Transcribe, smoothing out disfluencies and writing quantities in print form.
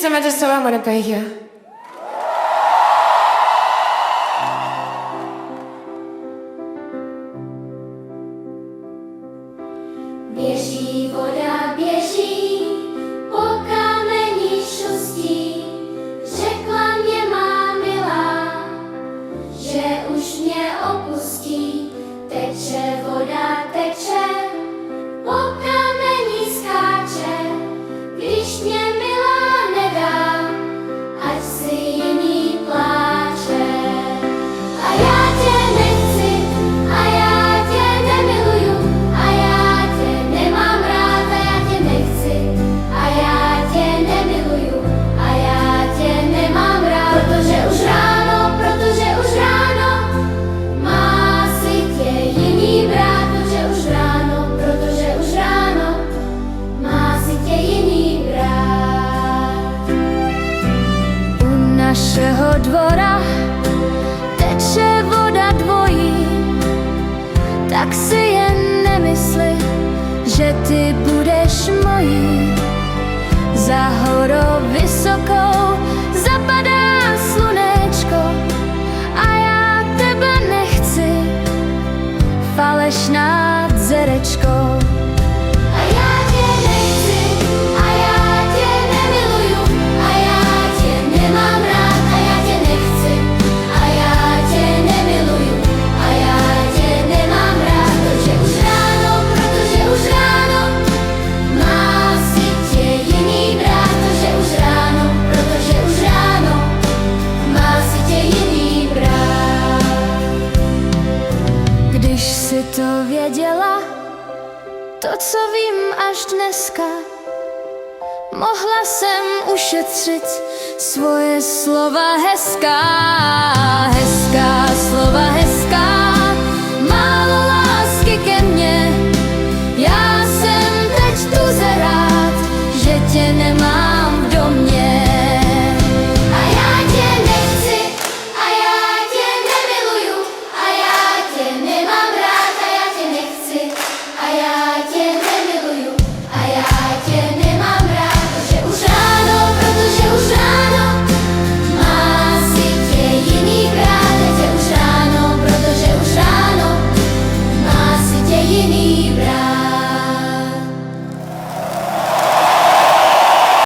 Samantha Solomon up here. Běží voda, běží, po kameni šustí, řekla mě má milá, že už mě opustí. Teče voda, teče, po kameni skáče, když mě milá nedá, ať si jiný pláče. A já tě nechci, a já tě nemiluju, a já tě nemám rád, a já tě nechci, a já tě nemiluju, a já tě nemám rád, protože už ráno, má si tě jiný brát, protože už ráno, má si tě jiný brát. U našeho dvora teče voda dvojí, tak si jen nemysli, že ty budeš mojí. Za horou vysokou zapadá slunečko a já tebe nechci, falešná dzerečko. A já tě nechci, a já tě nemiluju, a já tě nemám rád, a já tě nechci, a já tě nemiluju, a já tě nemám rád, protože už ráno, má si tě jiný brát, protože už ráno, má si tě jiný brát. Když si to věděla, to, co vím až dneska, mohla jsem ušetřit svoje slova hezká, hezká slova hezká.